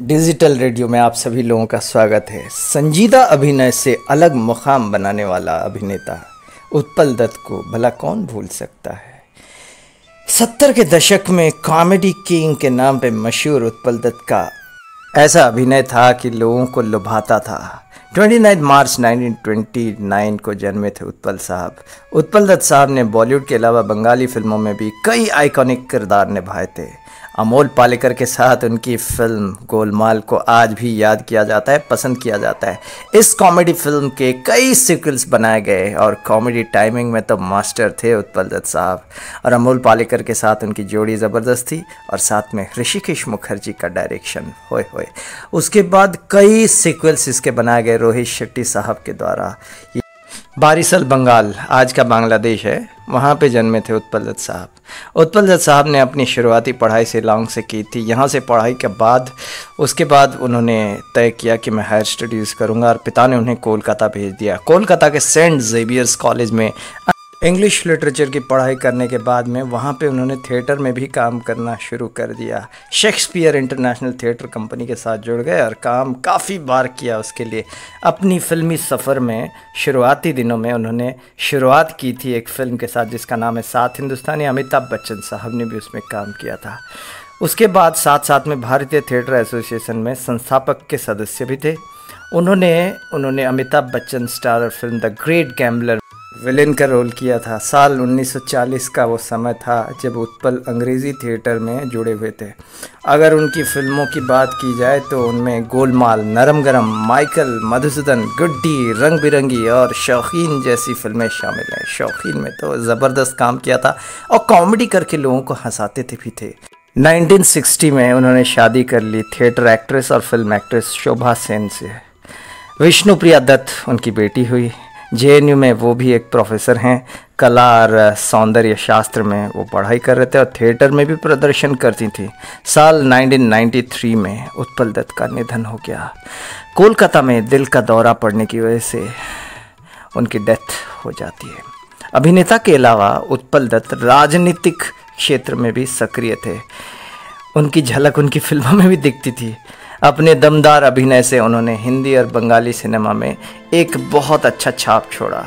Digital radio में आप सभी लोगों का स्वागत है। संजीदा अभिनय से अलग मुकाम बनाने वाला अभिनेता उत्पल दत्त को भला कौन भूल सकता है। 70 के दशक में कॉमेडी किंग के नाम पे मशहूर उत्पल दत्त का ऐसा अभिनय था कि लोगों को लुभाता था। 29 मार्च 1929 को जन्मे थे उत्पल साहब। उत्पल दत्त साहब ने बॉलीवुड के अलावा बंगाली फिल्मों में भी कई आइकॉनिक किरदार निभाए थे। अमोल पालेकर के साथ उनकी फिल्म गोलमाल को आज भी याद किया जाता है, पसंद किया जाता है। इस कॉमेडी फिल्म के कई सीक्वल्स बनाए गए और कॉमेडी टाइमिंग में तो मास्टर थे उत्पल दत्त साहब। और अमोल पालेकर के साथ उनकी जोड़ी ज़बरदस्त थी और साथ में ऋषिकेश मुखर्जी का डायरेक्शन होए होए। उसके बाद कई सीक्वल्स इसके बनाए गए रोहित शेट्टी साहब के द्वारा। बारिसल बंगाल आज का बांग्लादेश है, वहाँ पे जन्मे थे उत्पल दत्त साहब। उत्पल दत्त साहब ने अपनी शुरुआती पढ़ाई शिलांग से की थी। यहाँ से पढ़ाई के बाद उसके बाद उन्होंने तय किया कि मैं हायर स्टडीज़ करूँगा और पिता ने उन्हें कोलकाता भेज दिया। कोलकाता के सेंट जेवियर्स कॉलेज में इंग्लिश लिटरेचर की पढ़ाई करने के बाद में वहाँ पे उन्होंने थिएटर में भी काम करना शुरू कर दिया। शेक्सपियर इंटरनेशनल थिएटर कंपनी के साथ जुड़ गए और काम काफ़ी बार किया उसके लिए। अपनी फिल्मी सफ़र में शुरुआती दिनों में उन्होंने शुरुआत की थी एक फ़िल्म के साथ जिसका नाम है सात हिंदुस्तानी। अमिताभ बच्चन साहब ने भी उसमें काम किया था। उसके बाद साथ साथ में भारतीय थिएटर एसोसिएशन में संस्थापक के सदस्य भी थे। उन्होंने Amitabh Bachchan starrer film the great gambler villain का रोल किया था। साल 1940 का वो समय था जब उत्पल अंग्रेज़ी थिएटर में जुड़े हुए थे। अगर उनकी फिल्मों की बात की जाए तो उनमें गोलमाल, नरम गरम, माइकल, मधुसूदन, गुड्डी, रंग बिरंगी और शौकीन जैसी फिल्में शामिल हैं। शौकीन में तो ज़बरदस्त काम किया था और कॉमेडी करके लोगों को हंसाते थे भी थे। 1960 में उन्होंने शादी कर ली थिएटर एक्ट्रेस और फिल्म एक्ट्रेस शोभा सेन से। विष्णुप्रिया दत्त उनकी बेटी हुई। JNU में वो भी एक प्रोफेसर हैं। कला और सौंदर्य शास्त्र में वो पढ़ाई कर रहे थे और थिएटर में भी प्रदर्शन करती थी। साल 1993 में उत्पल दत्त का निधन हो गया। कोलकाता में दिल का दौरा पड़ने की वजह से उनकी डेथ हो जाती है। अभिनेता के अलावा उत्पल दत्त राजनीतिक क्षेत्र में भी सक्रिय थे। उनकी झलक उनकी फिल्मों में भी दिखती थी। अपने दमदार अभिनय से उन्होंने हिंदी और बंगाली सिनेमा में एक बहुत अच्छा छाप छोड़ा।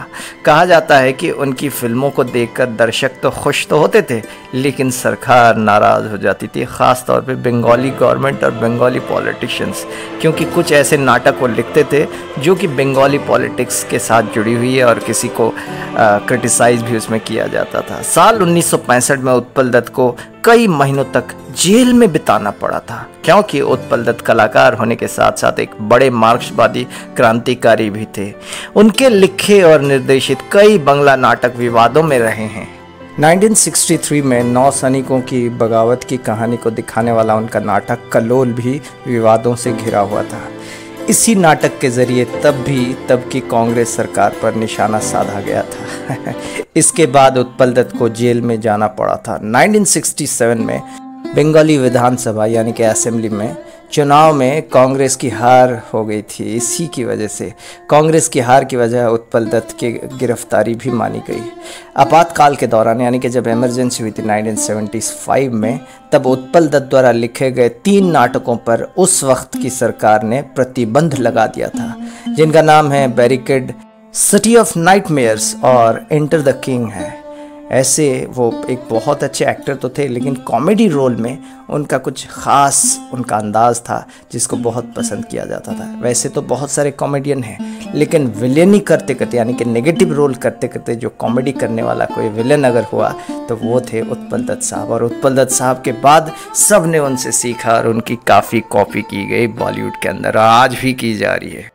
कहा जाता है कि उनकी फिल्मों को देखकर दर्शक तो खुश तो होते थे लेकिन सरकार नाराज़ हो जाती थी, ख़ास तौर पे बंगाली गवर्नमेंट और बंगाली पॉलिटिशियंस, क्योंकि कुछ ऐसे नाटक वो लिखते थे जो कि बंगाली पॉलिटिक्स के साथ जुड़ी हुई है और किसी को क्रिटिसाइज़ भी उसमें किया जाता था। साल 1965 में उत्पल दत्त को कई महीनों तक जेल में बिताना पड़ा था, क्योंकि उत्पल दत्त कलाकार होने के साथ साथ एक बड़े मार्क्सवादी क्रांतिकारी भी थे। उनके लिखे और निर्देशित कई बंगला नाटक विवादों में रहे हैं। 1963 में 9 सैनिकों की बगावत की कहानी को दिखाने वाला उनका नाटक कलोल भी विवादों से घिरा हुआ था। इसी नाटक के जरिए तब की कांग्रेस सरकार पर निशाना साधा गया था। इसके बाद उत्पल दत्त को जेल में जाना पड़ा था। 1967 में बंगाली विधानसभा यानी कि असेंबली में चुनाव में कांग्रेस की हार हो गई थी। इसी की वजह से कांग्रेस की हार की वजह उत्पल दत्त की गिरफ्तारी भी मानी गई। आपातकाल के दौरान यानी कि जब इमरजेंसी हुई थी 1975 में, तब उत्पल दत्त द्वारा लिखे गए 3 नाटकों पर उस वक्त की सरकार ने प्रतिबंध लगा दिया था, जिनका नाम है बैरिकेड, सिटी ऑफ नाइटमेयर्स और एंटर द किंग है। ऐसे वो एक बहुत अच्छे एक्टर तो थे लेकिन कॉमेडी रोल में उनका कुछ ख़ास उनका अंदाज़ था जिसको बहुत पसंद किया जाता था। वैसे तो बहुत सारे कॉमेडियन हैं लेकिन विलेनी करते करते यानी कि नेगेटिव रोल करते करते जो कॉमेडी करने वाला कोई विलेन अगर हुआ तो वो थे उत्पल दत्त साहब। और उत्पल दत्त साहब के बाद सब ने उनसे सीखा और उनकी काफ़ी कॉपी की गई बॉलीवुड के अंदर, आज भी की जा रही है।